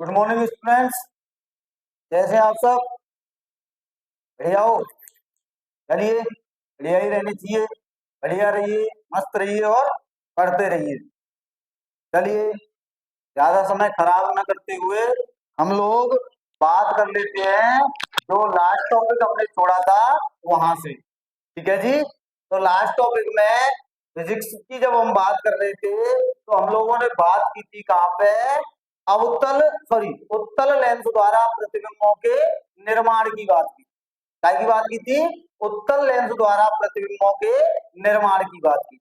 Good morning students. कैसे हैं आप सब? बढ़िया हो? चलिए, बढ़िया ही रहनी चाहिए। बढ़िया रहिए, मस्त रहिए और पढ़ते रहिए। चलिए, ज्यादा समय खराब ना करते हुए हम लोग बात कर लेते हैं जो लास्ट टॉपिक हमने छोड़ा था वहां से। ठीक है जी। तो लास्ट टॉपिक में फिजिक्स की जब हम बात कर रहे थे तो हम लोगों ने बात की थी कहाँ पे? अवतल सॉरी उत्तल लेंस द्वारा प्रतिबिंबों के निर्माण की बात की। क्या की बात की थी? उत्तल लेंस द्वारा प्रतिबिंबों के निर्माण की बात की।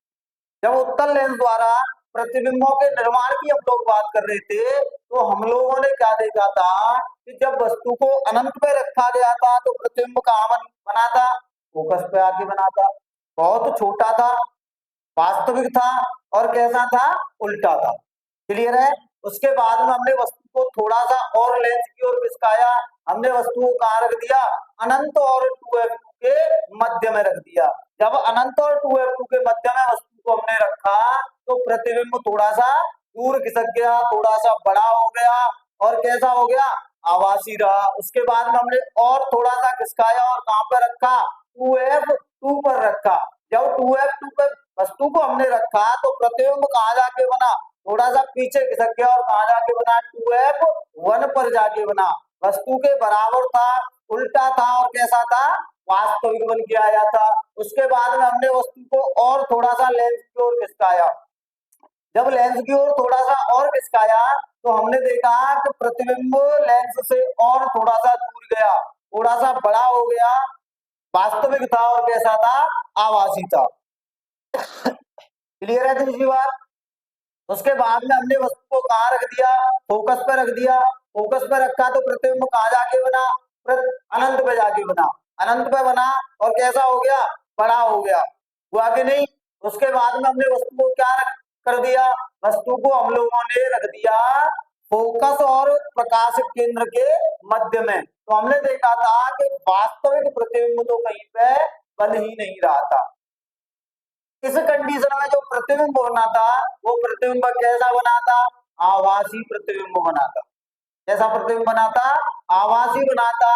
जब उत्तल लेंस द्वारा प्रतिबिंबों के निर्माण की हम लोग बात कर रहे थे तो हम लोगों ने क्या देखा था कि जब वस्तु को अनंत पे रखा गया था तो प्रतिबिंब कहाँ बना था? फोकस पे आके बना था। बहुत छोटा था, वास्तविक था और कैसा था? उल्टा था। क्लियर है? उसके बाद में हमने वस्तु को थोड़ा सा और लेंस की ओर खिसकाया। हमने वस्तु को कहाँ रख दिया? अनंत और 2f2 के मध्य में रख दिया। जब अनंत और 2f2 के मध्य में वस्तु को हमने रखा तो प्रतिबिंब थोड़ा सा दूर खिसक गया, थोड़ा सा बड़ा हो गया और कैसा हो गया? आभासी रहा। उसके बाद में हमने और थोड़ा सा खिसकाया और कहां पर रखा? 2f2 पर रखा। जब 2f2 पर वस्तु को हमने रखा तो प्रतिबिंब कहाँ जाके बना? थोड़ा सा पीछे खिसक गया और कहां जाके बना? 2f1 पर जाके बना। वस्तु के बराबर था, उल्टा था और कैसा था? वास्तविक बन के आया था। उसके बाद में हमने वस्तु को और थोड़ा सा लेंस की ओर खिसकाया। जब लेंस की ओर थोड़ा सा और खिसकाया तो हमने देखा कि प्रतिबिंब लेंस से और थोड़ा सा दूर गया, थोड़ा सा बड़ा हो गया, वास्तविक था और कैसा था? आभासी था। क्लियर है दूसरी बात? उसके बाद में हमने वस्तु को कहाँ रख दिया? फोकस पर रख दिया। फोकस पर रखा तो प्रतिबिंब कहाँ जाके बना? अनंत पे जाके बना। अनंत पे बना और कैसा हो गया? बड़ा हो गया। हुआ कि नहीं? उसके बाद में हमने वस्तु को क्या कर दिया? वस्तु को हम लोगों ने रख दिया फोकस और प्रकाश केंद्र के मध्य में। तो हमने देखा था कि वास्तविक प्रतिबिंब तो कहीं पे बन ही नहीं रहा था। इस कंडीशन में जो प्रतिबिंब बना था वो प्रतिबिंब कैसा बना था? आभासी प्रतिबिंब बना था। कैसा प्रतिबिंब बना था? आभासी बना था।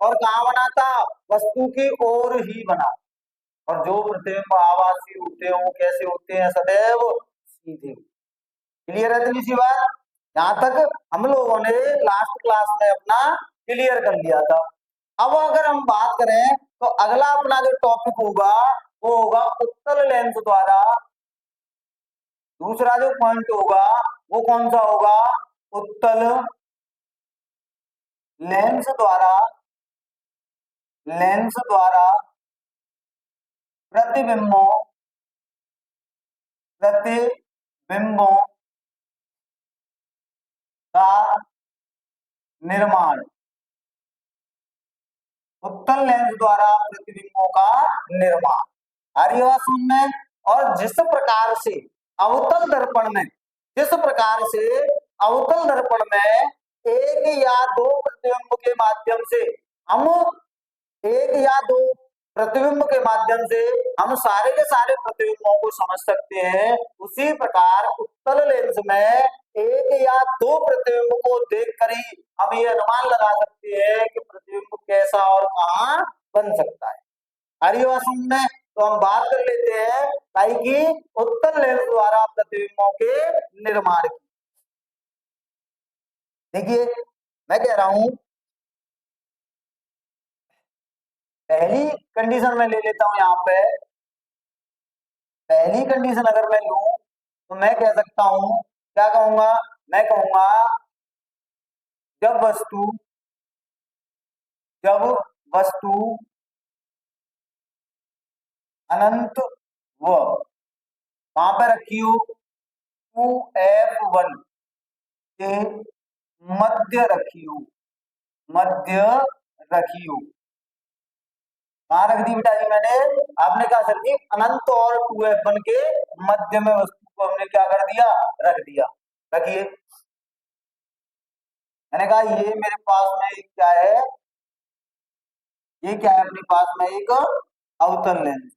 और कहाँ बना था? वस्तु की ओर ही बना। और जो प्रतिबिंब आभासी होते हैं वो कैसे होते हैं? सदैव सीधे। क्लियर है इतनी सी बात? यहाँ तक हम लोगों ने लास्ट क्लास में अपना क्लियर कर लिया था। अब अगर हम बात करें तो अगला अपना जो टॉपिक होगा वो होगा उत्तल लेंस द्वारा। दूसरा जो पॉइंट होगा वो कौन सा होगा? उत्तल लेंस द्वारा प्रतिबिंबों का निर्माण। उत्तल लेंस द्वारा प्रतिबिंबों का निर्माण। हरी बात समझ में? और जिस प्रकार से अवतल दर्पण में एक या दो प्रतिबिंब के माध्यम से हम एक या दो प्रतिबिंब के माध्यम से हम सारे के सारे प्रतिबिंबों को समझ सकते हैं, उसी प्रकार उत्तल लेंस में एक या दो प्रतिबिंब को देखकर ही हम ये अनुमान लगा सकते हैं कि प्रतिबिंब कैसा और कहाँ बन सकता है। हरिवासन में तो हम बात कर लेते हैं कि उत्तल लेंस द्वारा प्रतिबिंबों के निर्माण की। देखिए, मैं कह रहा हूं पहली कंडीशन में ले लेता हूं। यहाँ पे पहली कंडीशन अगर मैं लूं तो मैं कह सकता हूं, क्या कहूंगा? मैं कहूंगा जब वस्तु अनंत व वहां पर रखी हो 2f1 के मध्य रखी हो कहाँ रख दी बेटा जी मैंने? आपने कहा सर जी अनंत और 2f1 के मध्य में वस्तु को हमने क्या कर दिया? रख दिया। रखिए, मैंने कहा ये मेरे पास में एक क्या है? ये क्या है अपने पास में? एक अवतल लेंस।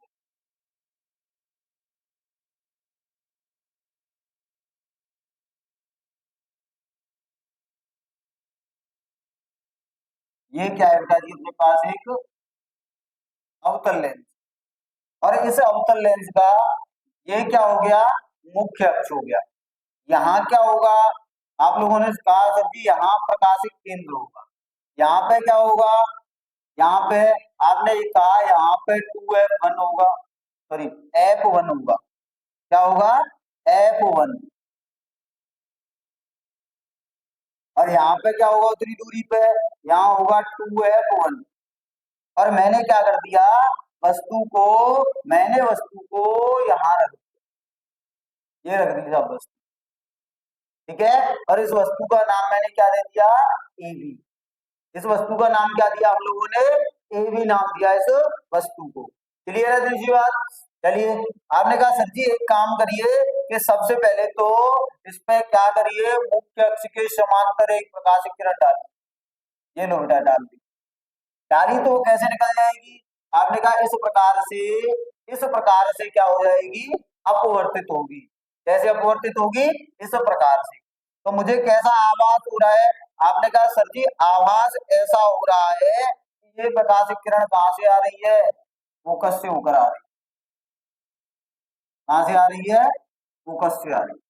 ये क्या है बेटा जी अपने पास एक अवतल लेंस, और इस अवतल लेंस का ये क्या हो गया, मुख्य अक्ष हो गया। यहाँ क्या होगा, आप लोगों ने कहा सर जी यहाँ प्रकाशिक केंद्र होगा, यहाँ पे क्या होगा, यहाँ पे आपने ये कहा यहाँ पे 2f1 होगा, सॉरी f1 होगा, क्या होगा f1, और यहाँ पे क्या होगा उतनी दूरी पे, यहाँ होगा 2f1। और मैंने क्या कर दिया, मैंने वस्तु को यहाँ रख दिया, ये रख दिया वस्तु, ठीक है। और इस वस्तु का नाम मैंने क्या दे दिया, AB। इस वस्तु का नाम क्या दिया हम लोगों ने, AB नाम दिया इस वस्तु को। क्लियर है दूसरी बात। चलिए आपने कहा सर जी एक काम करिए कि सबसे पहले तो इस पे क्या करिए, मुख्य अक्ष के समांतर एक प्रकाशिक किरण डालिए। ये लो बेटा डाल दी, डाली तो कैसे निकल जाएगी, आपने कहा इस प्रकार से क्या हो जाएगी, अपवर्तित होगी। कैसे अपवर्तित होगी, इस प्रकार से। तो मुझे कैसा आभास हो रहा है, आपने कहा सर जी आभास ऐसा हो रहा है कि ये प्रकाशिक किरण कहां से आ रही है, फोकस से होकर आ रही है। कहां से आ रही है, फोकस से आ रही है,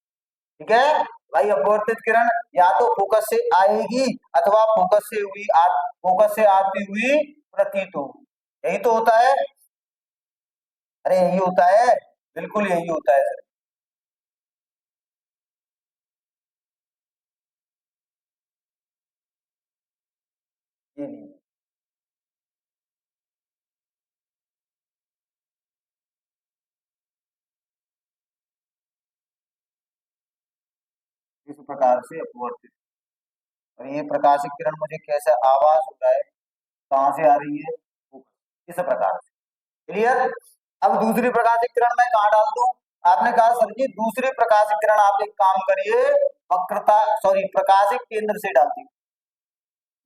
ठीक है भाई। अपवर्तित किरण या तो फोकस से आएगी अथवा फोकस से आती हुई प्रतीत होगी, यही तो होता है। अरे यही होता है, बिल्कुल यही होता है सर। ये नहीं, इस प्रकार से अपवर्तित, और ये प्रकाशिक किरण मुझे कैसा आवाज हो रहा है, कहां से आ रही है, इस प्रकार से। क्लियर। अब दूसरी प्रकाशिक किरण मैं कहाँ डाल दूं, आपने कहा सर जी दूसरी प्रकाशिक किरण आप एक काम करिए, वक्रता सॉरी प्रकाशिक केंद्र से डाल दी,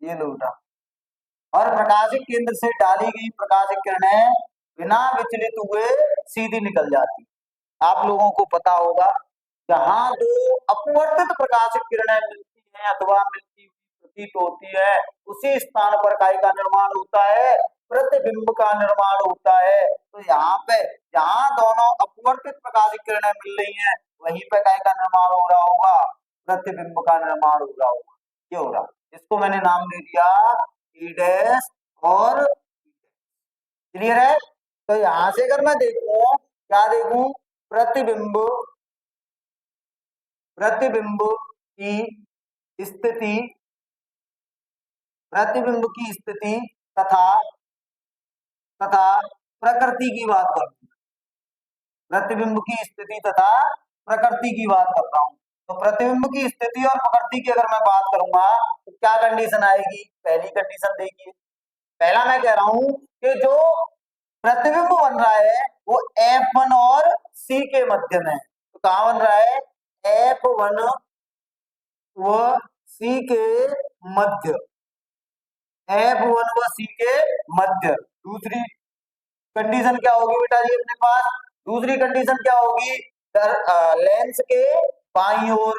ये लो बेटा। और प्रकाशिक केंद्र से डाली गई प्रकाशिक किरणें बिना विचलित हुए सीधी निकल जाती। आप लोगों को पता होगा जहां दो अपवर्तित प्रकाशिक किरणें मिलती हैं अथवा मिलती हुई प्रतीत होती है, उसी स्थान पर काय का निर्माण होता है, प्रतिबिंब का निर्माण होता है। तो यहाँ पे जहां दोनों अपवर्तित प्रकाशिक किरणें मिल रही हैं वहीं पे काय का निर्माण हो रहा होगा, प्रतिबिंब का निर्माण हो रहा होगा, ये हो रहा। इसको मैंने नाम दे दिया ई डैश और, क्लियर है। तो यहां से अगर मैं देखूं, क्या देखूं, प्रतिबिंब प्रतिबिंब की स्थिति, प्रतिबिंब की स्थिति तथा तथा प्रकृति की बात करूं, प्रतिबिंब की स्थिति तथा प्रकृति की बात कर रहा हूं। तो प्रतिबिंब की स्थिति और प्रकृति की अगर मैं बात करूंगा तो क्या कंडीशन आएगी, पहली कंडीशन देखिए, पहला मैं कह रहा हूं कि जो प्रतिबिंब बन रहा है वो F1 और C के मध्य में है। तो कहां बन रहा है, F1 व C के मध्य, F1 व C के मध्य। दूसरी कंडीशन क्या होगी बेटा जी अपने पास, दूसरी कंडीशन क्या होगी, लेंस के बाईं ओर,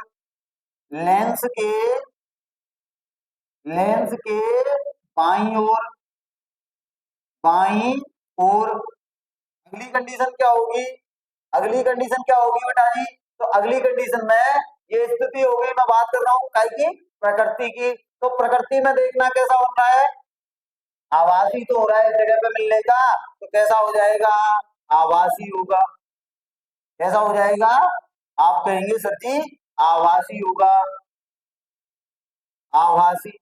लेंस के लेंस के बाईं ओर, बाईं ओर। अगली कंडीशन क्या होगी, अगली कंडीशन क्या होगी बेटा जी, तो अगली कंडीशन में ये स्थिति हो गई, मैं बात कर रहा हूं काय की, प्रकृति की। तो प्रकृति में देखना कैसा बन रहा है, आवासी तो हो रहा है जगह पे मिलने का, तो कैसा हो जाएगा, आवासी होगा। कैसा हो जाएगा, आप कहेंगे सर जी आवासी होगा, आवासी।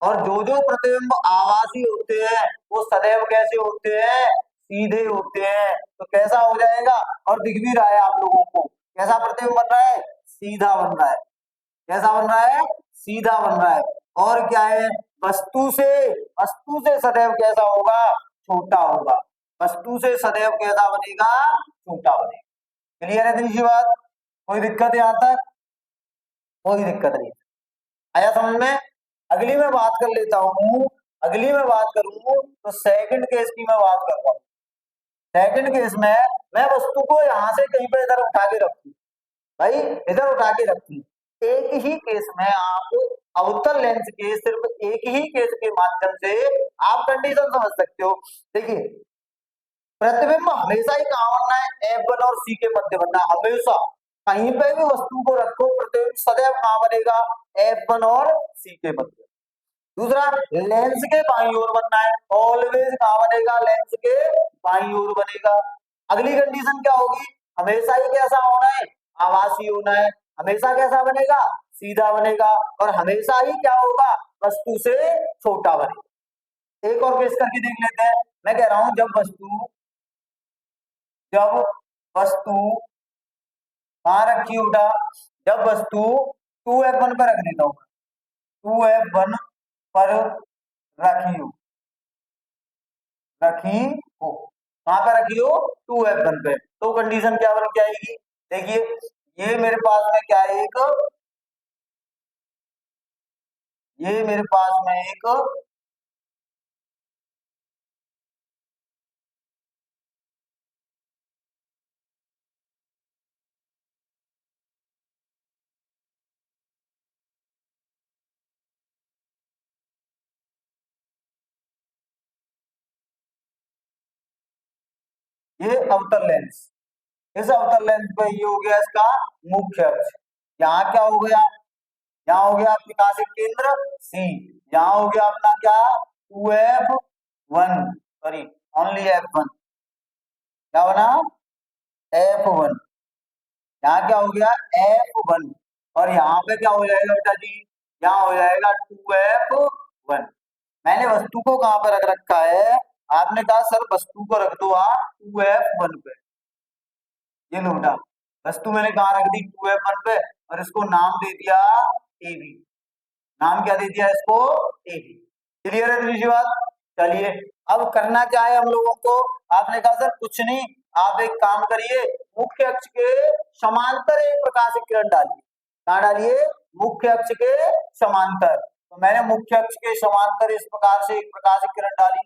और जो जो प्रतिबिंब आवासी होते हैं वो सदैव कैसे होते हैं, सीधे होते हैं। तो कैसा हो जाएगा, और दिख भी रहा है आप लोगों को, कैसा प्रतिबिंब बन रहा है, सीधा बन रहा है। कैसा बन रहा है, सीधा बन रहा है। और क्या है, वस्तु से सदैव कैसा होगा, छोटा होगा। वस्तु से सदैव कैसा बनेगा, छोटा बनेगा। क्लियर है तीसरी बात, कोई दिक्कत है यहां तक, कोई दिक्कत नहीं आया समझ में। अगली मैं बात कर लेता हूं, अगली मैं बात करूं तो सेकंड केस की मैं बात करता हूं। सेकंड केस में मैं वस्तु को यहां से कहीं पे इधर उठा के रखूं, भाई इधर उठा के रखूं। एक ही केस में आप अवतल लेंस के सिर्फ एक ही केस के माध्यम से आप कंडीशन समझ सकते हो। देखिए, प्रतिबिंब हमेशा ही कहां बनना है, F1 और C के मध्य बनना है, हमेशा। कहीं पे भी वस्तु को रखो, प्रतिबिंब सदैव कहां बनेगा, F1 और C के मध्य। दूसरा, लेंस के बाईं ओर बनना है, ऑलवेज कहां बनेगा, लेंस के बाईं ओर बनेगा। अगली कंडीशन क्या होगी, हमेशा ही कैसा होना है, आभासी होना है। हमेशा कैसा बनेगा, सीधा बनेगा। और हमेशा ही क्या होगा, वस्तु से छोटा बनेगा। एक और केस करके देख लेते हैं। मैं कह रहा हूं जब वस्तु कहां रखी होगा, जब वस्तु 2F1 पर रख देता हूं, 2F1 पर रखी हो, कहां पर रखी हो, 2F1 पे, तो कंडीशन क्या बन के आएगी। देखिए, ये मेरे पास में क्या है, ये मेरे पास में एक ये अवतल लेंस, इस अवतल लेंस पे ये हो गया इसका मुख्य अक्ष। यहाँ क्या हो गया, यहाँ हो गया प्रकाशिक केंद्र C, यहाँ हो गया अपना क्या, 2F1, सॉरी ओनली F1, क्या बना, F1। यहाँ क्या हो गया, F1। और यहाँ पे क्या हो जाएगा बेटा जी, यहाँ हो जाएगा 2F1। मैंने वस्तु को कहां पर रख रखा है, आपने कहा सर वस्तु को रख दो आप 2F1 पे। ये लो बेटा, वस्तु मैंने कहा रख दी 2F1 पे, और इसको नाम दे दिया AB। नाम क्या दे दिया इसको, AB। क्लियर है दूसरी बात। चलिए, अब करना क्या है हम लोगों को, आपने कहा सर कुछ नहीं, आप एक काम करिए, मुख्य अक्ष के समांतर एक प्रकाशिक किरण डालिए। कहां डालिए, मुख्य अक्ष के समांतर। तो मैंने मुख्य अक्ष के समांतर इस प्रकार से एक प्रकाशिक किरण डाली,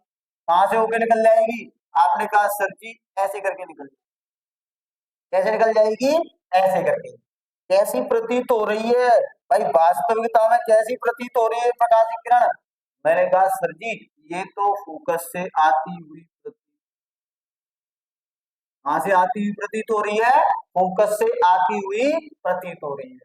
कहां से होकर निकल जाएगी, आपने कहा सर जी ऐसे करके निकल, कैसे निकल जाएगी, ऐसे करके। कैसी प्रतीत हो रही है भाई, वास्तविकता में कैसी प्रतीत हो रही है प्रकाशिक किरण, मैंने कहा सर जी ये तो फोकस से आती हुई कहां से आती हुई प्रतीत हो रही है, फोकस से आती हुई प्रतीत हो रही है।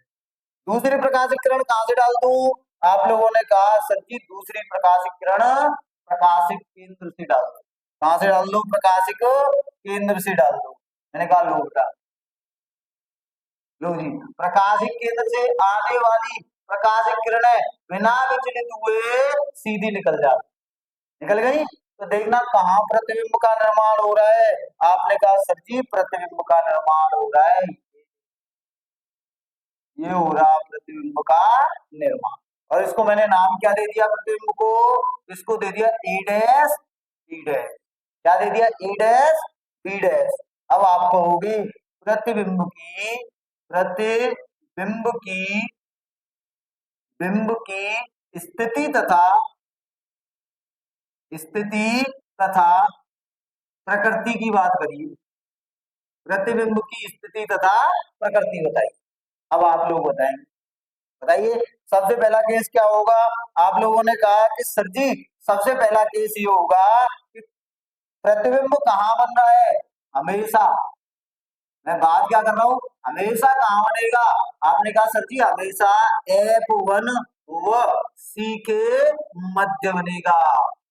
दूसरी प्रकाशिक किरण कहां से डाल दूं, आप लोगों ने कहा सर जी दूसरी प्रकाशिक किरण प्रकाशिक केंद्र से डाल दो। कहां से डाल दो, प्रकाशिक केंद्र से डाल दो। मैंने कहा लो बेटा, लो जी, प्रकाशिक केंद्र से आने वाली प्रकाशिक किरणें बिना विचलित हुए सीधी निकल जाती, निकल गई। तो देखना कहां प्रतिबिंब का निर्माण हो रहा है, आपने कहा सर जी प्रतिबिंब का निर्माण हो रहा है, ये हो रहा प्रतिबिंब का निर्माण। और इसको मैंने नाम क्या दे दिया प्रतिबिंब को, इसको दे दिया A डैश B डैश। क्या दे दिया, A डैश B डैश। अब आपको होगी प्रतिबिंब की बिंब की स्थिति तथा प्रकृति की बात करिए, प्रतिबिंब की स्थिति तथा प्रकृति बताइए। अब आप लोग बताएंगे, बताइए सबसे पहला केस क्या होगा, आप लोगों ने कहा कि सर जी सबसे पहला केस ये होगा कि प्रतिबिंब कहां बन रहा है, हमेशा, मैं बात क्या कर रहा हूं, हमेशा कहां बनेगा, आपने कहा सर जी हमेशा F1 व C के मध्य बनेगा,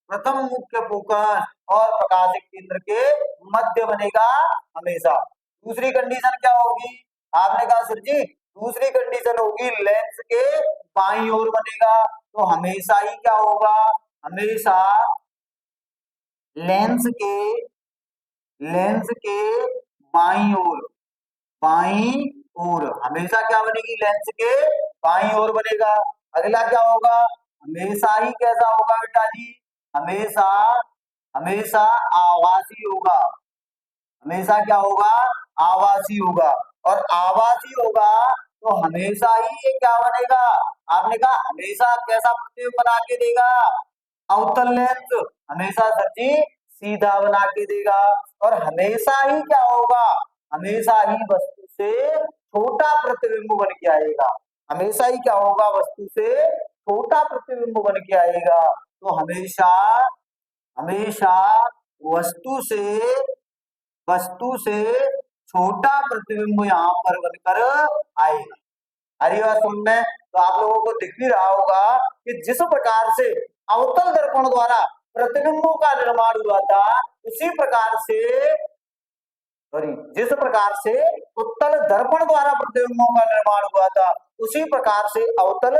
प्रथम मुख्य फोकस और प्रकाशिक केंद्र के मध्य बनेगा हमेशा। दूसरी कंडीशन क्या होगी, आपने कहा सर जी दूसरी कंडीशन होगी लेंस के बाईं ओर बनेगा। तो हमेशा ही क्या होगा, हमेशा लेंस के बाईं ओर हमेशा क्या बनेगी, लेंस के बाईं ओर बनेगा। अगला क्या होगा, हमेशा ही कैसा होगा बेटा जी, हमेशा हमेशा आभासी होगा, हमेशा क्या होगा, आभासी होगा। और आभासी होगा तो हमेशा ही ये क्या बनेगा, आपने कहा हमेशा कैसा प्रतिबिंब बना के देगा, अवतल लेंस, हमेशा सर जी सीधा बना के देगा। और हमेशा ही क्या होगा, हमेशा ही वस्तु से छोटा प्रतिबिंब बन के आएगा, हमेशा ही क्या होगा, वस्तु से छोटा प्रतिबिंब बन के आएगा। तो हमेशा हमेशा वस्तु से छोटा प्रतिबिंब यहाँ पर बनकर आएगा। अरे बात समझ में? तो आप लोगों को दिख भी रहा होगा कि जिस प्रकार से अवतल दर्पण द्वारा प्रतिबिंबों का निर्माण हुआ था, उसी प्रकार से जिस प्रकार से उत्तल दर्पण द्वारा प्रतिबिंबों का निर्माण हुआ था, उसी प्रकार से अवतल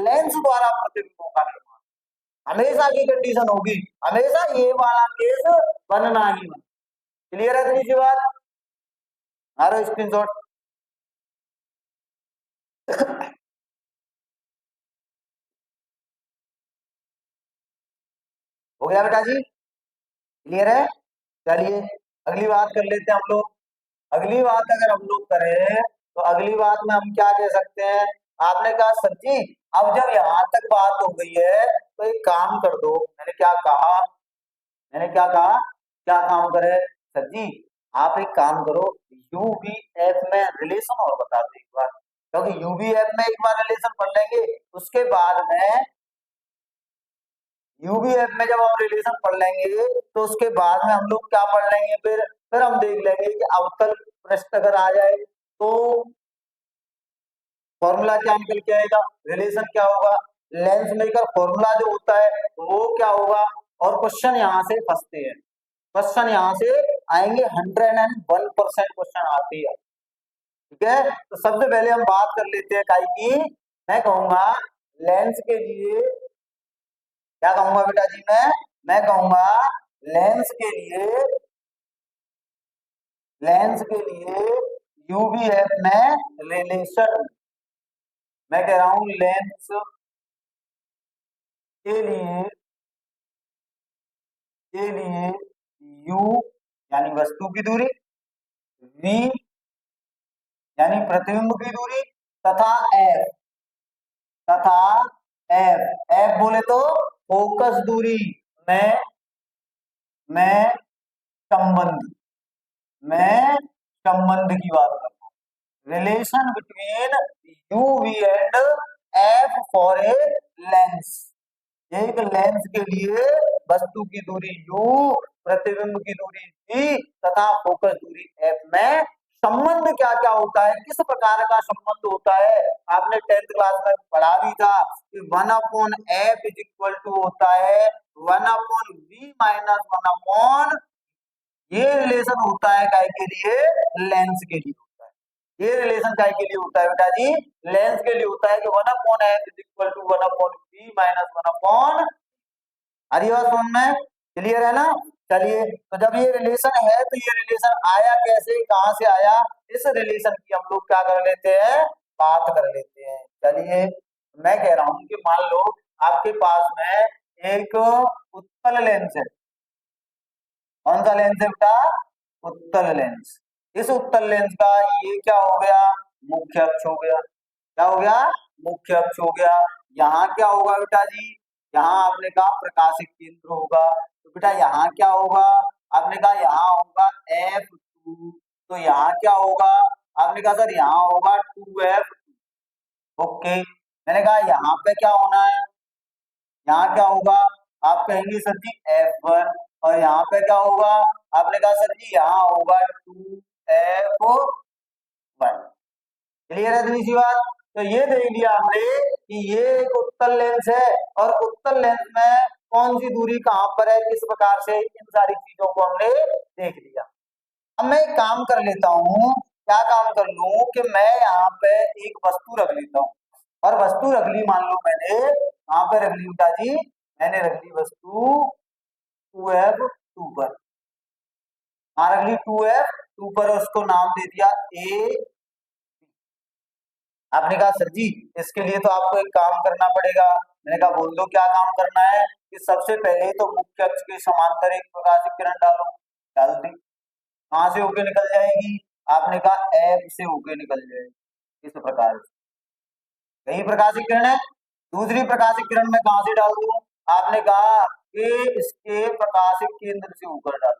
लेंस द्वारा प्रतिबिंबों का निर्माण हमेशा की कंडीशन होगी, हमेशा ये वाला केस बनना ही बना। क्लियर है दूसरी बात? मारो स्क्रीनशॉट। हो गया बेटा जी? क्लियर है? चलिए अगली बात कर लेते हैं हम लोग। अगली बात अगर हम लोग करें तो अगली बात में हम क्या कह सकते हैं? आपने कहा सर जी अब जब यहाँ तक बात हो गई है तो एक काम कर दो। मैंने क्या कहा? क्या काम करे? सर जी आप एक काम करो, यूवीएफ में रिलेशन और बता दो एक बार, क्योंकि यूवीएफ में एक बार रिलेशन पढ़ लेंगे, उसके बाद में यूवीएफ में जब हम रिलेशन पढ़ लेंगे तो उसके बाद में हम लोग क्या पढ़ लेंगे? फिर हम देख लेंगे कि अवतल पृष्ठ अगर आ जाए तो फॉर्मूला क्या निकल के आएगा, रिलेशन क्या होगा, लेंस मेकर फॉर्मूला जो होता है वो क्या होगा। और क्वेश्चन यहाँ से फंसते हैं, क्वेश्चन यहाँ से आएंगे, 101% क्वेश्चन आते हैं। ठीक है, तो सबसे पहले हम बात कर लेते हैं काई की। मैं कहूंगा लेंस के लिए क्या कहूंगा बेटा जी? मैं कहूंगा लेंस के लिए यूवीएफ में रिलेशन, मैं कह रहा हूं लेंस के लिए यू यानी वस्तु की दूरी, वी यानी प्रतिबिंब की दूरी, तथा एफ बोले तो फोकस दूरी में संबंध की बात करता हूं। Relation between UV and F for a lens. एक लेंस के लिए वस्तु की दूरी u, प्रतिबिंब की दूरी v तथा फोकस दूरी f में संबंध क्या क्या होता है, किस प्रकार का संबंध होता है, आपने 10th क्लास में पढ़ा भी था कि 1/f इज इक्वल टू होता है 1/v माइनस 1/, ये रिलेशन होता है काय के लिए? लेंस के लिए होता है। ये रिलेशन काय के लिए होता है बेटा जी? लेंस के लिए होता है कि 1/f is equal to 1/v minus 1/, अरे बात समझ में? क्लियर है ना? चलिए तो जब ये रिलेशन है तो ये रिलेशन आया कैसे, कहां से आया, इस रिलेशन की हम लोग क्या कर लेते हैं? बात कर लेते हैं। चलिए मैं कह रहा हूं कि मान लो आपके पास में एक उत्तल लेंस है। कौन सा लेंस है बेटा? उत्तल लेंस। इस उत्तल लेंस का ये क्या हो गया? मुख्य अक्ष हो गया। क्या हो गया? मुख्य अक्ष हो गया। यहाँ क्या होगा बेटा जी? यहाँ आपने कहा प्रकाशिक केंद्र होगा, तो बेटा यहाँ क्या होगा? आपने कहा यहाँ होगा F2, तो यहाँ क्या होगा? आपने कहा सर यहाँ होगा 2F2। ओके, मैंने कहा यहाँ पे क्या होना है? यहाँ क्या होगा? आप कहेंगे सर जी F1, और यहाँ पे क्या होगा? आपने कहा सर जी यहाँ होगा 2F1। क्लियर है दूसरी बात? तो ये देख लिया हमने कि ये एक उत्तल लेंस है, और उत्तल लेंस में कौन सी दूरी कहां पर है, किस प्रकार से, इन सारी चीजों को हमने देख लिया। अब मैं एक काम कर लेता हूं, क्या काम कर लूं कि मैं यहाँ पे एक वस्तु रख लेता हूँ, और वस्तु रख ली, मान लो मैंने कहां पे रख ली बेटा जी? मैंने रख ली वस्तु 2F2 पर, रख ली 2F2 पर, उसको नाम दे दिया ए। आपने कहा सर जी इसके लिए तो आपको एक काम करना पड़ेगा। मैंने कहा बोल दो क्या काम करना है? कि सबसे पहले तो मुख्य अक्ष के समांतर एक प्रकाशिक किरण डालो। डाल दी, कहां से होके निकल जाएगी? आपने कहा एफ से होके निकल जाएगी। इस प्रकार से यही प्रकाशिक किरण है। दूसरी प्रकाशिक किरण में कहां से डाल दूं? आपने कहा कि इसके प्रकाशिक केंद्र से होकर डाल।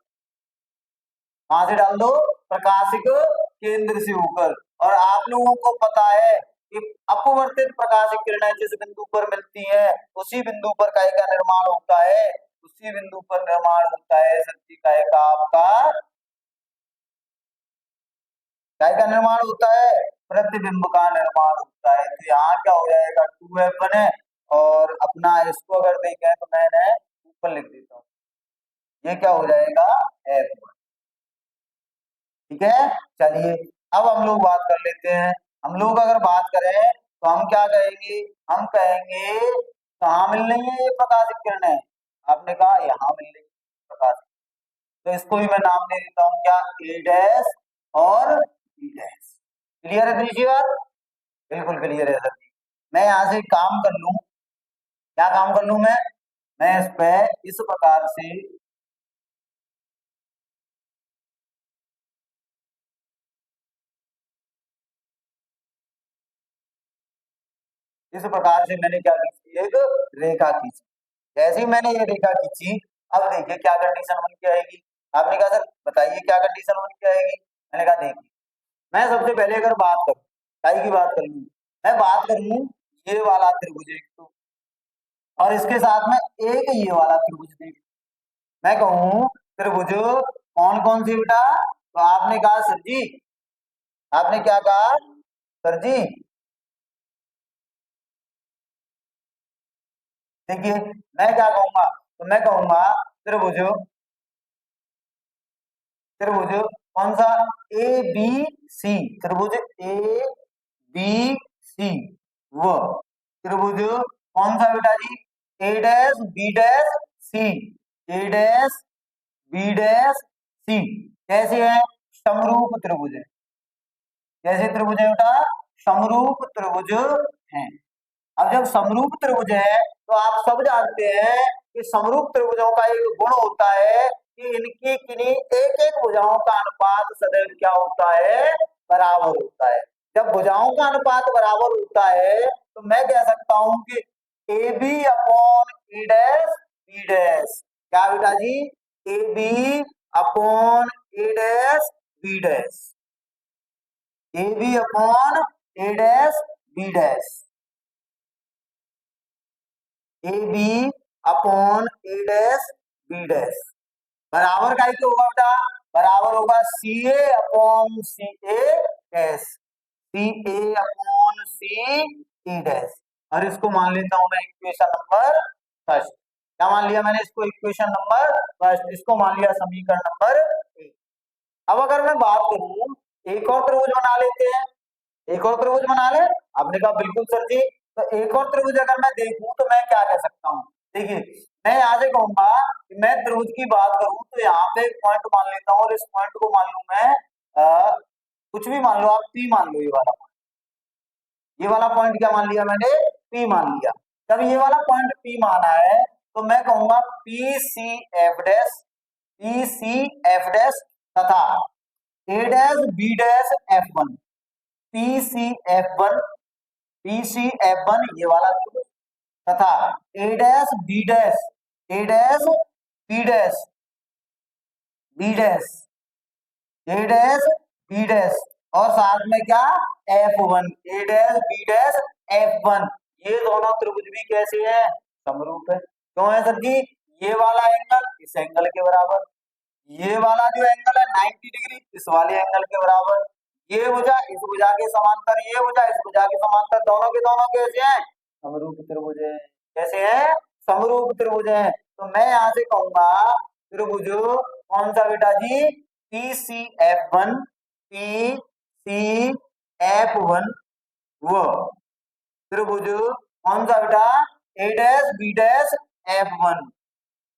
कहां से डाल दो? प्रकाशिक केंद्र से होकर। और आप लोगों को पता है कि अब अपवर्तित प्रकाशित किरणें जिस बिंदु पर मिलती है उसी बिंदु पर काय का निर्माण होता है, उसी बिंदु पर निर्माण होता है सब्जी काय का आपका काय का निर्माण होता है, प्रतिबिंब का निर्माण होता है। तो यहाँ क्या हो जाएगा 2F1 है और अपना इसको अगर देखें तो मैंने ऊपर लिख देता हूँ, ये क्या हो जाएगा F1। ठीक है, चलिए अब हम लोग बात कर लेते हैं। हम लोग अगर बात करें तो हम क्या कहेंगे, हम कहेंगे कहाँ मिल रही है ये प्रकाशित किरणें, आपने कहा यहाँ मिल रही है प्रकाशित, तो इसको भी मैं नाम दे देता हूँ क्या ए डैश और बी डैश। क्लियर है दूसरी बात, बिल्कुल क्लियर है सर। मैं यहाँ से काम कर लूँ, क्या काम कर लूँ मैं इस पे इस प्रकार से मैंने क्या खींची, एक रेखा खींची। जैसे ही मैंने ये रेखा खींची, अब देखिए क्या कंडीशन बन के आएगी। आपने कहा सर बताइए क्या कंडीशन बन के आएगी, मैंने कहा देखिए मैं सबसे पहले अगर बात करूं, काय की बात करूं, मैं बात करूं ये वाला त्रिभुज एक तो, और इसके साथ में एक ये वाला त्रिभुज देख, मैं कहूं त्रिभुज कौन कौन सी बेटा, तो आपने कहा सर जी, आपने क्या कहा सर जी, देखिए मैं क्या कहूंगा, तो मैं कहूंगा त्रिभुज, त्रिभुज कौन सा ए बी सी, त्रिभुज ए बी सी, वो त्रिभुज कौन सा बेटा जी, ए dash B dash C, A dash B dash C, कैसे है समरूप त्रिभुज है, कैसे त्रिभुज है बेटा, समरूप त्रिभुज है। अब जब समरूप त्रिभुज है तो आप सब जानते हैं कि समरूप त्रिभुजों का एक गुण होता है कि इनकी किन्हीं एक एक भुजाओं का अनुपात सदैव क्या होता है, बराबर होता है। जब भुजाओं का अनुपात बराबर होता है तो मैं कह सकता हूं कि A B upon A dash B dash, क्या बेटा जी, A B upon A dash B dash, A B upon A dash B dash, A B upon A dash B dash बराबर का ही होगा बेटा, बराबर होगा C A upon C A dash, C A upon C A dash. और इसको मान लेता हूं मैं इक्वेशन नंबर फर्स्ट, क्या मान लिया मैंने इसको, इक्वेशन नंबर फर्स्ट, इसको मान लिया समीकरण नंबर एक। अब अगर मैं बात करूं एक और त्रिभुज बना लेते हैं, एक और त्रिभुज बना ले, आपने कहा बिल्कुल सर जी, तो एक और त्रिभुज अगर मैं देखूं तो मैं क्या कह सकता हूं, देखिए मैं यहाँ से कहूंगा कि मैं त्रिभुज की बात करूं तो यहाँ पे एक पॉइंट मान लेता हूँ और इस पॉइंट को मान लू मैं कुछ भी मान लो, आप पी मान लो, ये वाला पॉइंट, ये वाला पॉइंट क्या मान लिया मैंने, पी मान लिया। जब ये वाला पॉइंट पी माना है तो मैं कहूंगा P C F dash, P C F dash तथा A dash B dash F one, P C F one, P C F one ये वाला त्रिभुज तथा A dash B dash, A dash B dash, B dash, A dash B dash और साथ में क्या F one, A dash B dash F one, ये दोनों त्रिभुज भी कैसे हैं, समरूप है। क्यों है सर जी, ये वाला एंगल इस एंगल के बराबर, ये वाला जो एंगल है 90 डिग्री इस वाले एंगल के बराबर, ये भुजा इस भुजा के समांतर, ये भुजा इस भुजा के समांतर, दोनों के दोनों कैसे हैं, समरूप त्रिभुज है। कैसे हैं, समरूप त्रिभुज है। तो मैं यहाँ से कहूंगा त्रिभुज कौन सा बेटा जी, P C F one, P C F one, वो त्रिभुज कौन सा बेटा, A dash B dash F one,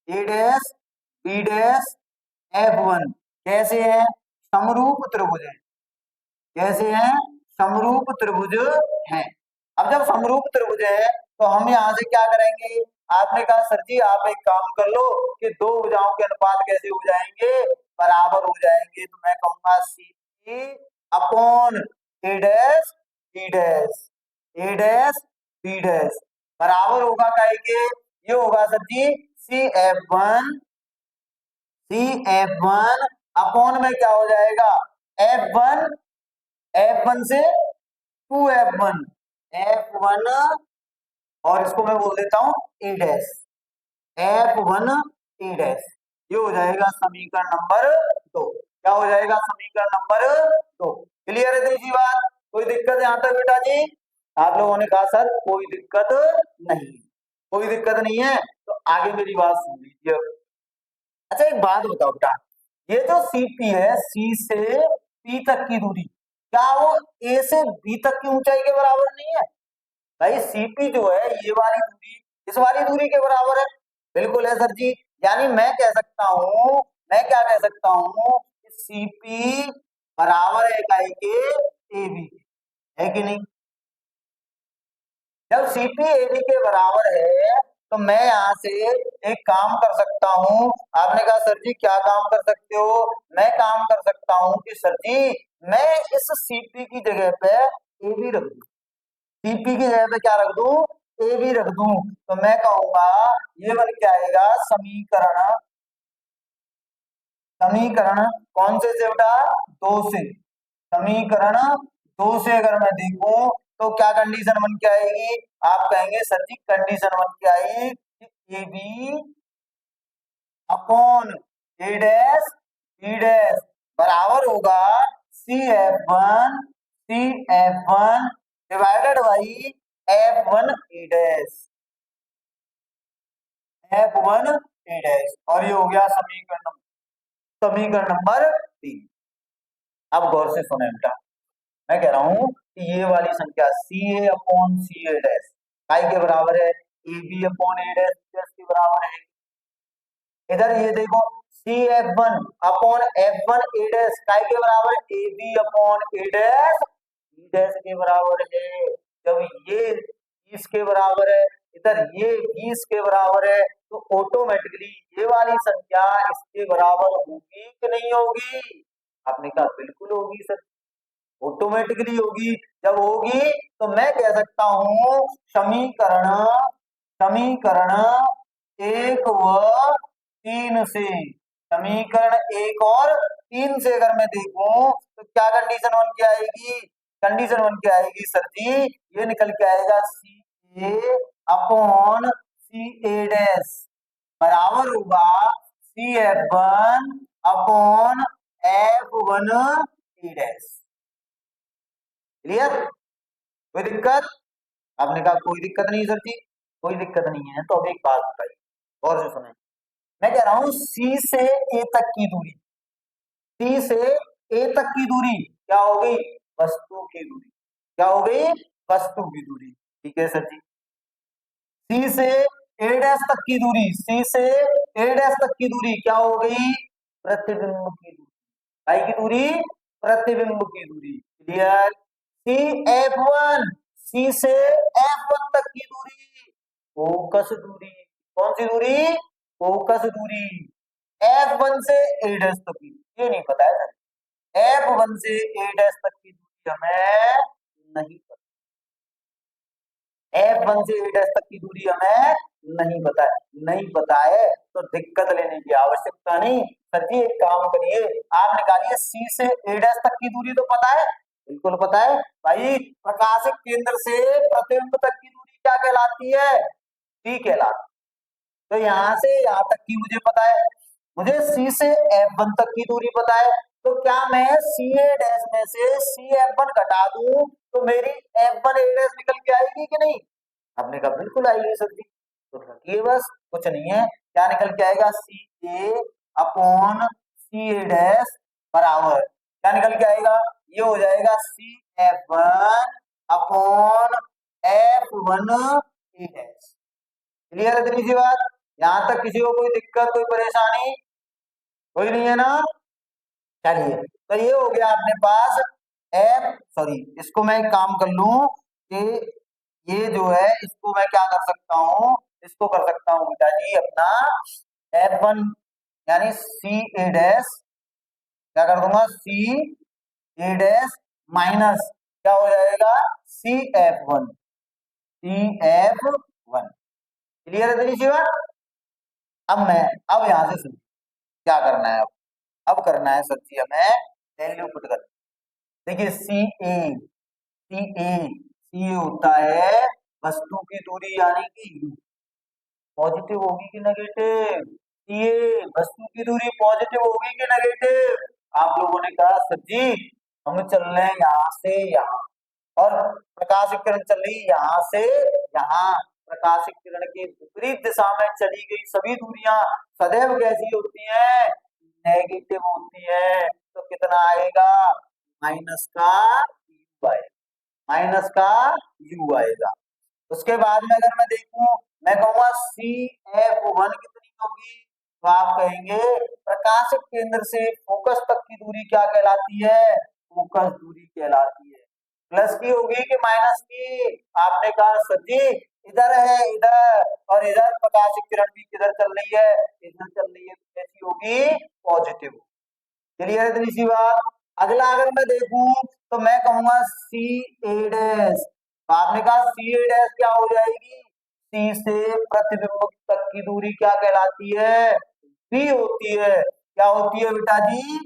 A dash B dash F one, कैसे है समरूप त्रिभुज है, कैसे हैं समरूप त्रिभुज है। अब जब समरूप त्रिभुज है तो हम यहाँ से क्या करेंगे, आपने कहा सर जी आप एक काम कर लो कि दो भुजाओं के अनुपात कैसे हो जाएंगे, बराबर हो जाएंगे, तो मैं कहूंगा C upon A dash B dash, A dash B dash बराबर होगा कहेंगे, ये होगा सर जी C F one, C F one upon में क्या हो जाएगा एफ वन, एफ वन से टू एफ वन, F1 और इसको मैं बोल देता हूं ए डैश, F1 ए डैश। ये हो जाएगा समीकरण नंबर 2। क्या हो जाएगा? समीकरण नंबर 2। क्लियर है तीसरी बात? कोई दिक्कत यहाँ तक बेटा जी? आप लोगों ने कहा सर कोई दिक्कत नहीं, कोई दिक्कत नहीं है, तो आगे मेरी बात सुन लीजिए। अच्छा एक बात बताओ बेटा, ये जो सीपी है, सी से पी तक की दूरी, क्या वो ए से बी तक की ऊंचाई के बराबर नहीं है? भाई सीपी जो है ये वाली दूरी इस वाली दूरी के बराबर है। बिल्कुल है सर जी। यानी मैं कह सकता हूं, मैं क्या कह सकता हूं, सीपी बराबर है इकाई के ए बी, है कि नहीं? जब सीपी एबी के बराबर है तो मैं यहाँ से एक काम कर सकता हूँ। आपने कहा सर जी क्या काम कर सकते हो? मैं काम कर सकता हूँ कि सर जी मैं इस सीपी की जगह पे एबी रख दूं, सीपी की जगह पे क्या रख दूं? एबी रख दूं। तो मैं कहूंगा ये बन के आएगा समीकरण, समीकरण कौन से बेटा? 2 से। समीकरण 2 से अगर मैं देखूं तो क्या कंडीशन बन के आएगी? आप कहेंगे सर जी कंडीशन बन के आई कि A B upon A dash B dash बराबर होगा C F one divided by F one A dash, F one A dash. और ये हो गया समीकरण नंबर 3। अब गौर से सुने बेटा, मैं कह रहा हूं कि ये वाली संख्या सी A upon C A dash काय के बराबर है? A B upon A dash के बराबर है। इधर ये देखो C F one upon F one A dash काय के बराबर है? A B upon A dash B dash के बराबर है। जब ये 20 के बराबर है, इधर ये 20 के बराबर है, तो ऑटोमेटिकली ये वाली संख्या इसके बराबर होगी कि नहीं होगी? आपने कहा बिल्कुल होगी सर, ऑटोमेटिकली होगी। जब होगी तो मैं कह सकता हूं समीकरण, समीकरण 1 व 3 से, समीकरण 1 और 3 से अगर मैं देखूं तो क्या कंडीशन बन के आएगी? कंडीशन बन के आएगी सर जी ये निकल के आएगा सी A upon C A dash बराबर होगा C F one upon F one A dash. Clear? कोई दिक्कत? आपने कहा कोई दिक्कत नहीं सर जी, कोई दिक्कत नहीं है। तो अब एक बात बताइए और से सुने, मैं कह रहा हूं सी से ए तक की दूरी, सी से ए तक की दूरी क्या हो गई? वस्तु की दूरी। क्या हो गई? वस्तु की दूरी। ठीक है सर जी। सी से ए डैश तक की दूरी, सी से ए डैश तक की दूरी क्या हो गई? प्रतिबिंब की दूरी। आई की दूरी? प्रतिबिंब की दूरी। क्लियर? सी एफ वन, सी से एफ वन तक की दूरी फोकस दूरी। कौन सी दूरी? फोकस दूरी। एफ वन से ए डैश तक की, ये नहीं पता है सर, एफ वन से ए डैश तक की दूरी हमें नहीं पता, F1 से A डैश तक की दूरी हमें नहीं पता है। नहीं पता है तो दिक्कत लेने की आवश्यकता नहीं। सर जी एक काम करिए, आप निकालिए C से A डैश तक की दूरी तो पता है? बिल्कुल पता है भाई। प्रकाशिक केंद्र से प्रतिबिंब तक की दूरी क्या कहलाती है? C कहलाती। तो यहाँ से यहाँ तक की मुझे पता है, मुझे C से F1 तक की दूरी पता है। तो क्या मैं सी ए डैश में से सी एफ वन घटा दूं तो मेरी एफ वन ए डैश निकल के आएगी कि नहीं? आपने कहा बिल्कुल आएगी सर जी। तो रखिए बस, कुछ नहीं है। क्या निकल के आएगा? सी A upon C A dash बराबर क्या निकल के आएगा? ये हो जाएगा C F one upon F one A dash. Clear है इतनी सी बात? यहाँ तक किसी को कोई दिक्कत कोई परेशानी कोई नहीं है ना? चलिए तो ये हो गया अपने पास एफ, सॉरी इसको मैं एक काम कर लूं कि ये जो है इसको मैं क्या कर सकता हूँ, इसको कर सकता हूँ बेटा जी अपना एफ वन यानी सी ए डैश, क्या कर दूंगा? सी ए डैश माइनस क्या हो जाएगा? C F one, C F one. Clear है तेरी शिवा? अब मैं अब यहां से सुन क्या करना है। अब करना है सर जी हमें वैल्यू पुट कर। देखिए सी ए, सी ए ये होता है वस्तु की दूरी यानी कि u। पॉजिटिव होगी कि नेगेटिव? ये वस्तु की दूरी पॉजिटिव होगी कि नेगेटिव? आप लोगों ने कहा सर जी हम चल रहे हैं यहाँ से यहाँ और प्रकाशिक किरण चल रही है यहाँ से यहाँ। प्रकाशिक किरण के विपरीत दिशा में चली गई सभी दूरियां सदैव कैसी होती हैं? नेगेटिव होती है। तो कितना आएगा? माइनस का u आएगा, माइनस का u आएगा। उसके बाद में अगर मैं देखूं, मैं कहूंगा CF1 कितनी होगी? तो आप कहेंगे प्रकाशिक केंद्र से फोकस तक की दूरी क्या कहलाती है? फोकस दूरी कहलाती है। प्लस की होगी कि माइनस की? आपने कहा सर जी इधर है इधर, और इधर प्रकाशिक किरण भी किधर चल रही है? इधर चल रही है, तो कैसी होगी? पॉजिटिव। क्लियर है इतनी सी बात? अगला अगर मैं देखूं तो मैं कहूंगा CA डैश। तो आपने कहा CA डैश क्या हो जाएगी? C से प्रतिबिंब तक की दूरी क्या कहलाती है? B होती है। क्या होती है बेटा जी?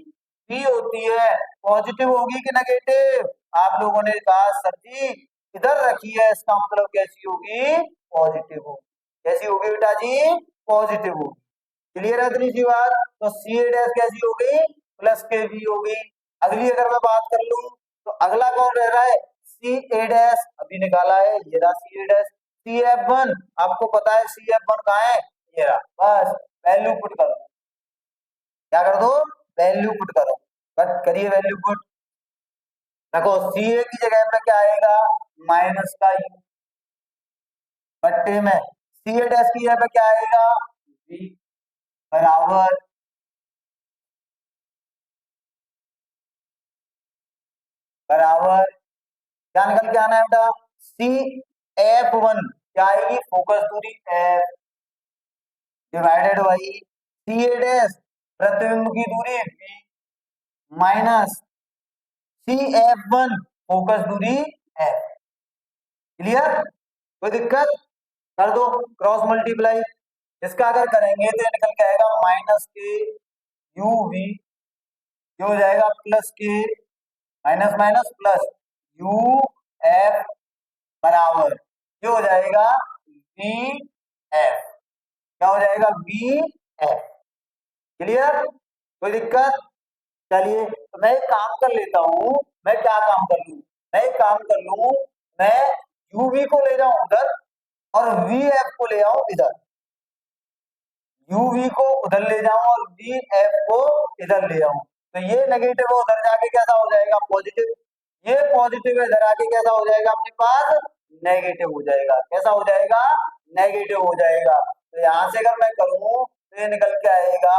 B होती है। पॉजिटिव होगी कि नेगेटिव? आप लोगों ने कहा सर जी इधर रखी है, इसका मतलब कैसी होगी? पॉजिटिव होगी। कैसी होगी बेटा जी? पॉजिटिव होगी। क्लियर है इतनी सी बात? तो CA डैश कैसी हो गई? प्लस के भी हो गई। अगली अगर मैं बात कर लूं तो अगला कौन रह रहा है? CA डैश अभी निकाला है, ये रहा CA डैश। CF1 आपको पता है CF1 कहाँ है? ये रहा। बस वैल्यू पुट करो। क्या कर दो? वैल्यू पुट करो। बट करिए वैल्यू पुट। देखो CA की जगह पे क्या आएगा? माइनस का u बट्टे में CA डैश की जगह पे क्या आएगा? v बराबर बराबर क्या निकल के आना है बेटा? CF1 क्या आएगी? फोकस दूरी f divided by CA dash प्रतिबिंब की दूरी v माइनस CF1 फोकस दूरी f। क्लियर? कोई दिक्कत? कर दो क्रॉस मल्टीप्लाई। इसका अगर करेंगे तो ये निकल के आएगा माइनस के UV, ये हो जाएगा प्लस के माइनस माइनस प्लस UF बराबर ये हो जाएगा VF। क्या हो जाएगा? VF। क्लियर? कोई दिक्कत? चलिए तो मैं एक काम कर लेता हूँ। मैं क्या काम कर लूँ? मैं एक काम कर लूँ, मैं UV को ले जाऊं उधर और VF को ले आऊं इधर। UV को उधर ले जाऊं और VF को इधर ले आऊं। तो ये नेगेटिव है, उधर जाके कैसा हो जाएगा? पॉजिटिव। ये पॉजिटिव है, इधर आके कैसा हो जाएगा अपने पास? नेगेटिव हो जाएगा। कैसा हो जाएगा? नेगेटिव हो जाएगा। तो यहां से अगर मैं करूं तो ये निकल के आएगा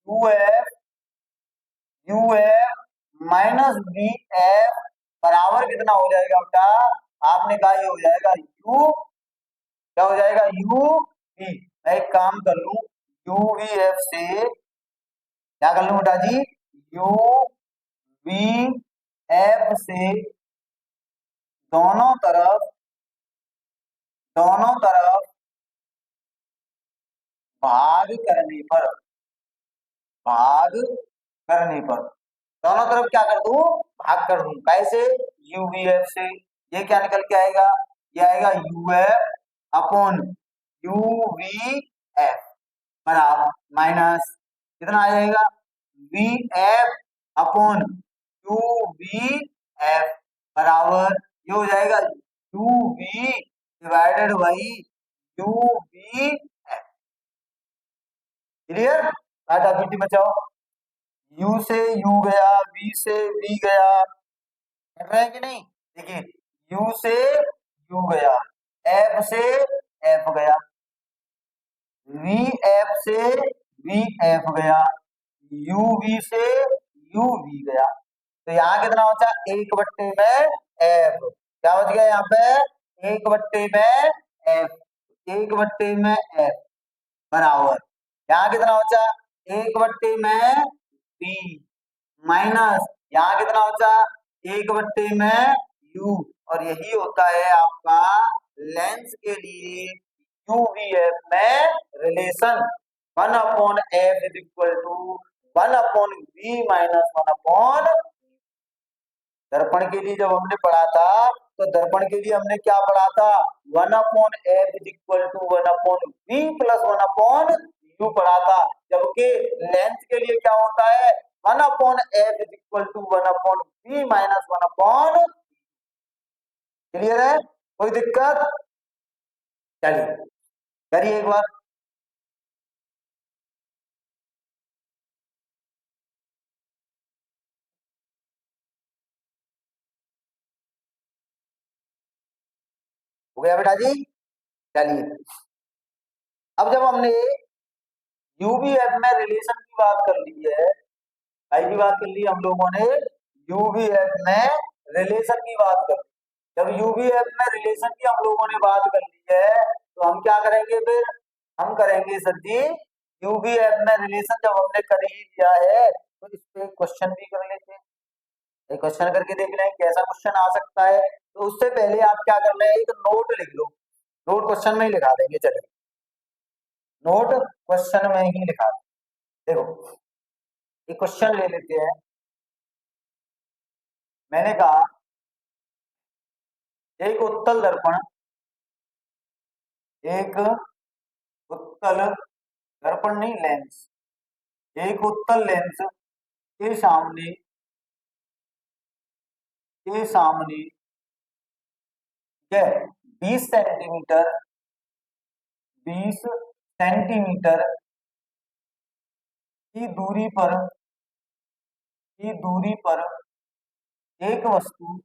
UF माइनस VF बराबर कितना हो जाएगा बेटा? आपने कहा ये हो जाएगा U, क्या हो जाएगा? UV। मैं एक काम कर लूं, UVF से क्या कर लूं बेटा जी? UVF से दोनों तरफ भाग करने पर भाग करने पर दोनों तरफ क्या कर दूं? भाग कर दूं। कैसे? UVF से ये क्या निकल के आएगा? ये आएगा UF अपॉन UVF बराबर माइनस कितना आ जाएगा? VF अपॉन UVF बराबर ये हो जाएगा UV divided by UVF। Clear? Tata PT बचाओ। U से U गया, V से V गया, कर रहे हैं कि नहीं? देखिए U से U गया, F से F गया, VF से VF गया, UV से UV गया। तो यहाँ कितना बचा? 1/f। क्या बच गया यहाँ पे? 1/f, 1/f बराबर यहाँ कितना बचा? 1/b माइनस यहाँ कितना बचा? 1/u। और यही होता है आपका लेंस के लिए UVF में relation 1/f is equal to 1/v minus 1/। दर्पण के लिए जब हमने पढ़ा था तो दर्पण के लिए हमने क्या पढ़ा था, 1/f is equal to 1/v plus 1/u पढ़ा था। जबकि लेंस के लिए क्या होता है, 1/f is equal to 1/v minus 1/, clear है, कोई दिक्कत? चलिए करिए एक बार। हो गया बेटा जी? चलिए अब जब हमने यूवीएफ में रिलेशन की बात कर ली है, आई की बात कर ली हम लोगों ने, यूवीएफ में रिलेशन की बात कर ली। जब यूवीएफ में रिलेशन की हम लोगों ने बात कर ली है तो हम क्या करेंगे, फिर हम करेंगे सर जी यूवीएफ में रिलेशन जब हमने कर ही लिया है तो इस पे क्वेश्चन भी कर लेते हैं, एक क्वेश्चन करके देख लें कैसा क्वेश्चन आ सकता है। तो उससे पहले आप क्या कर रहे हैं, एक नोट लिख लो, नोट क्वेश्चन में ही लिखा देंगे। चलिए नोट क्वेश्चन में ही लिखा दें। देखो एक क्वेश्चन ले लेते हैं। मैंने कहा एक उत्तल दर्पण, एक उत्तल दर्पण नहीं लेंस, एक उत्तल लेंस के सामने यह 20 सेंटीमीटर 20 सेंटीमीटर की दूरी पर एक वस्तु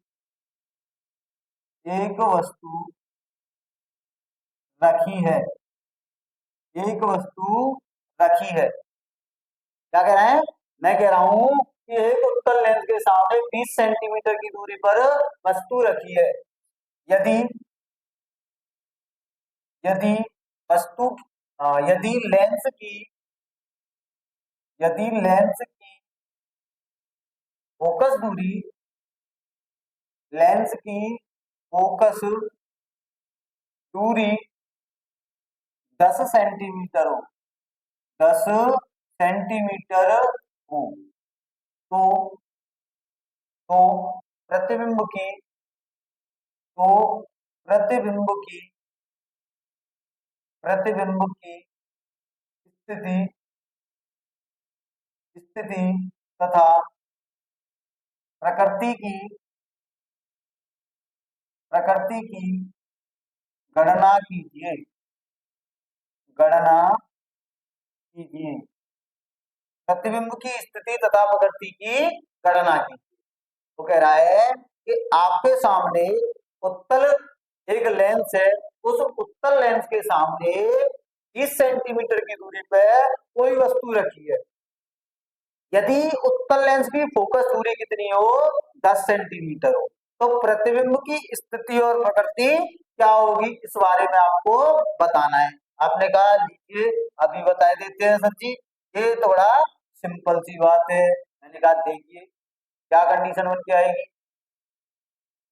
रखी है, एक वस्तु रखी है। क्या कह रहे हैं, मैं कह रहा हूं कि एक उत्तल लेंस के सामने 20 सेंटीमीटर की दूरी पर वस्तु रखी है। यदि यदि वस्तु यदि लेंस की फोकस दूरी लेंस की फोकस दूरी 10 सेंटीमीटर हो 10 सेंटीमीटर हो तो तो प्रतिबिंब की तो प्रतिबिंब की प्रतिबिंब की स्थिति स्थिति तथा प्रकृति की गणना कीजिए गणना कीजिए प्रतिबिंब की स्थिति तथा प्रकृति की गणना कीजिए। तो कह रहा है कि आपके सामने उत्तल एक लेंस है, उस उत्तल लेंस के सामने 20 सेंटीमीटर की दूरी पे कोई वस्तु रखी है। यदि उत्तल लेंस की फोकस दूरी कितनी हो, 10 सेंटीमीटर हो, तो प्रतिबिंब की स्थिति और प्रकृति क्या होगी, इस बारे में आपको बताना है। आपने कहा लीजिए अभी बता देते हैं सर जी, ये थोड़ा सिंपल सी बात है। मैंने कहा देखिए क्या कंडीशन बन के आएगी,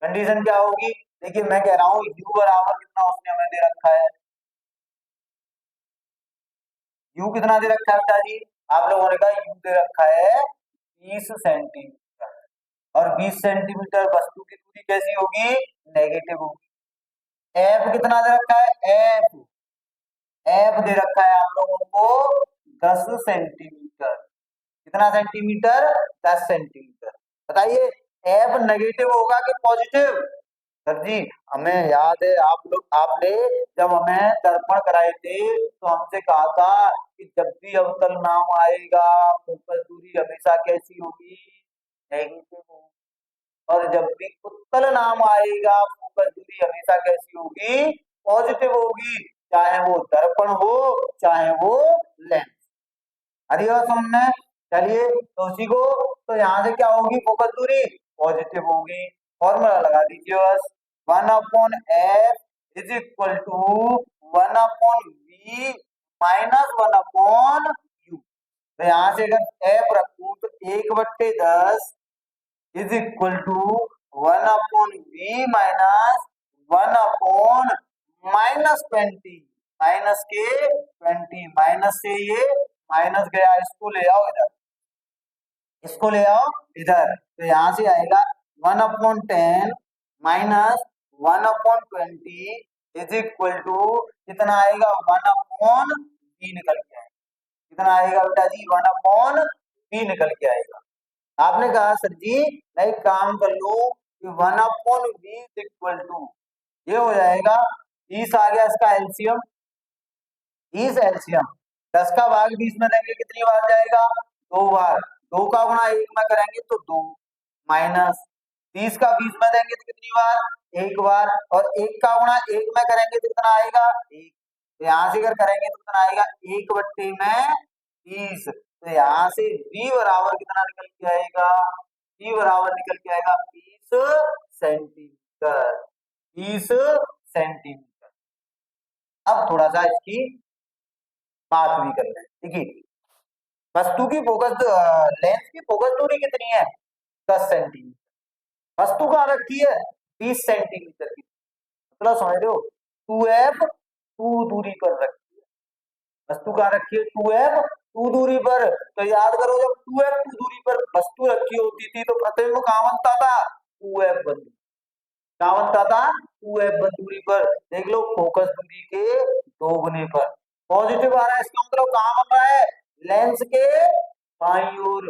कंडीशन क्या होगी, देखिए मैं कह रहा हूं u बराबर कितना उसने हमें दे रखा है, u कितना दे रखा है बेटा जी, आप लोगों ने कहा u दे रखा है 30 सेंटीमीटर, और 20 सेंटीमीटर वस्तु की दूरी कैसी होगी, नेगेटिव होगी। f कितना दे रखा है, f दे रखा है आप लोगों को 10 सेंटीमीटर, कितना सेंटीमीटर, 10 सेंटीमीटर। बताइए f नेगेटिव होगा कि पॉजिटिव, सर जी हमें याद है आपने जब हमें दर्पण कराए थे तो हमसे कहा था कि जब भी अवतल नाम आएगा फोकस दूरी हमेशा कैसी होगी, नेगेटिव होगी, और जब भी उत्तल नाम आएगा फोकस दूरी हमेशा कैसी होगी, पॉजिटिव होगी, चाहे वो दर्पण हो चाहे वो लेंस। अरे समझ में, चलिए तो उसी को, तो यहाँ से क्या होगी, फोकस दूरी पॉजिटिव होगी। फॉर्मूला लगा दीजिए बस, 1/f is equal to 1/v minus 1/u। तो यहाँ से अगर f रखूं तो 1/10 is equal to 1/v minus 1/-20, minus के 20, माइनस से ये माइनस गया, इसको ले आओ इधर, इसको ले आओ इधर, तो यहां से आएगा 1/10 माइनस 1/20 इज इक्वल टू कितना आएगा 1/b निकल के आएगा। कितना आएगा बेटा जी 1/b निकल के आएगा। आपने कहा सर जी मैं एक काम कर लूं कि 1/b इज इक्वल टू ये हो जाएगा 20 आ गया इसका एलसीएम 20 एलसीएम 10 का भाग 20 में देंगे कितनी बार जाएगा 2 बार 2 का गुणा 1 में करेंगे तो 2 माइनस 30 का 20 में देंगे तो कितनी बार 1 बार और 1 का गुणा 1 में करेंगे तो कितना आएगा 1 तो यहाँ से अगर करेंगे तो कितना आएगा 1/20 तो यहाँ से v बराबर कितना निकल के आएगा v बराबर निकल के आएगा 20 सेंटीमीटर 20 सेंटीमीटर। अब थोड़ा सा इसकी बात भी कर लें। देखिए वस्तु की फोकस लेंस की फोकस दूरी कितनी है 10 सेंटीमीटर वस्तु कहाँ रखी है 20 सेंटीमीटर की मतलब समझ रहे हो 2f 2 दूरी पर रखी है वस्तु कहाँ रखी है 2f 2 दूरी पर तो याद करो जब 2f 2 दूरी पर वस्तु रखी होती थी तो प्रतिबिंब कहाँ बनता था 2f बन क्या बनता था 2f दूरी पर देख लो फोकस दूरी के दोगुने पर पॉजिटिव आ रहा है इसका मतलब कहाँ बन रहा है लेंस के बाईं ओर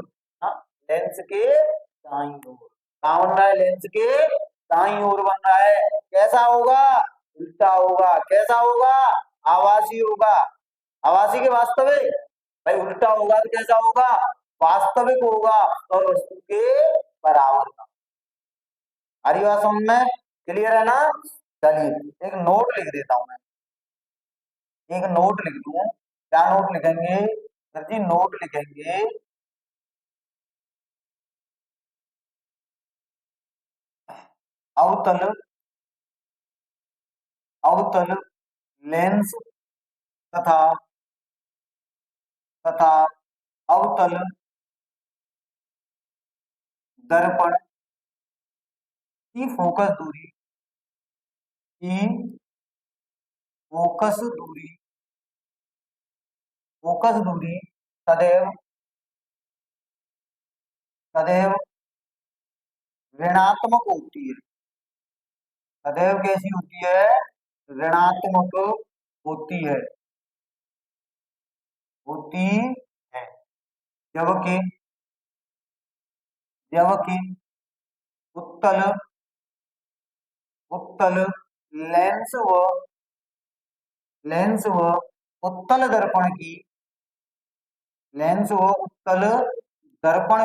लेंस के दाईं ओर कहाँ बन रहा है लेंस के दाईं ओर बन रहा है कैसा होगा उल्टा होगा कैसा होगा आभासी होगा आभासी के वास्तविक भाई उल्टा होगा तो कैसा होगा वास्तविक होगा और वस्तु के बराबर का आ रही बात समझ में क्लियर है ना चलिए एक नोट लिख देता हूं मैं एक नोट लिख दूं क्या नोट लिखेंगे सर जी नोट लिखेंगे अवतल अवतल लेंस तथा तथा अवतल दर्पण की फोकस दूरी की फोकस दूरी सदैव सदैव ऋणात्मक होती है सदैव कैसी होती है ऋणात्मक होती है होती है जबकि जबकि उत्तल उत्तल लेंस व उत्तल दर्पण की लेंस व उत्तल दर्पण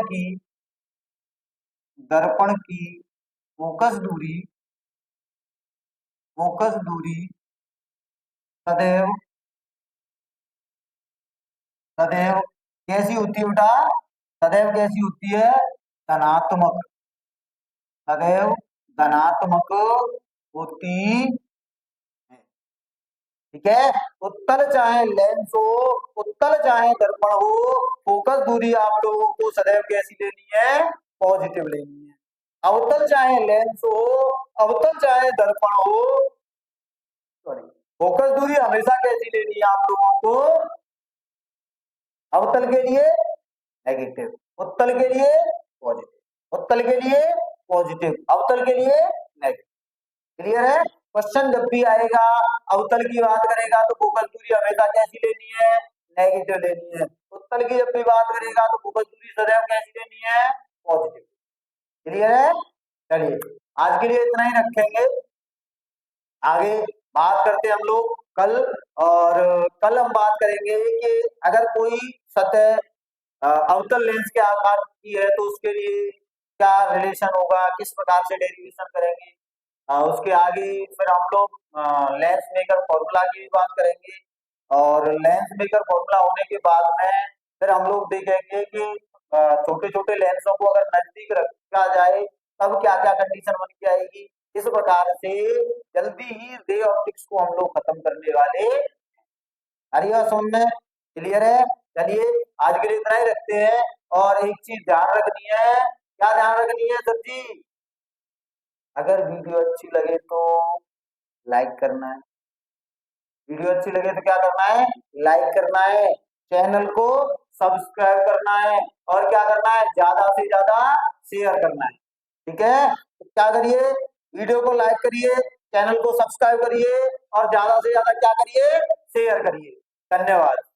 की फोकस दूरी सदैव सदैव कैसी होती है बेटा सदैव कैसी होती है धनात्मक सदैव धनात्मक होती है ठीक है उत्तल चाहे लेंस हो उत्तल चाहे दर्पण हो फोकस दूरी आप लोगों को सदैव कैसी लेनी है पॉजिटिव लेनी है अवतल चाहे लेंस हो अवतल चाहे दर्पण हो सॉरी फोकस दूरी हमेशा कैसी लेनी है आप लोगों को अवतल के लिए नेगेटिव उत्तल के लिए पॉजिटिव उत्तल के लिए पॉजिटिव अवतल के लिए नेगेटिव क्लियर है क्वेश्चन जब भी आएगा अवतल की बात करेगा तो फोकस दूरी हमेशा कैसी लेनी है नेगेटिव लेनी है उत्तल की जब भी बात करेगा तो फोकस दूरी सदैव कैसी लेनी है पॉजिटिव क्लियर है चलिए आज के लिए इतना ही रखेंगे आगे बात करते हैं हम लोग कल और कल हम बात करेंगे कि अगर कोई सतह अवतल लेंस के आकार की है तो उसके लिए क्या रिलेशन होगा किस प्रकार से डेरिवेशन करेंगे उसके आगे फिर हम लोग लेंस मेकर फॉर्मूला की भी बात करेंगे और लेंस मेकर फॉर्मूला होने के बाद में फिर हम लोग देखेंगे कि छोटे छोटे लेंसों को अगर नजदीक रखा जाए तब क्या क्या कंडीशन बन के आएगी इस प्रकार से जल्दी ही रे ऑप्टिक्स को हम लोग खत्म करने वाले हरिया समझ में क्लियर है चलिए आज के लिए इतना ही रखते हैं और एक चीज ध्यान रखनी है क्या ध्यान रखनी है सर जी अगर वीडियो अच्छी लगे तो लाइक करना है वीडियो अच्छी लगे तो क्या करना है लाइक करना है चैनल को सब्सक्राइब करना है और क्या करना है ज्यादा से ज्यादा शेयर करना है ठीक है तो क्या करिए वीडियो को लाइक करिए, चैनल को सब्सक्राइब करिए और ज्यादा से ज्यादा क्या करिए, शेयर करिए। धन्यवाद।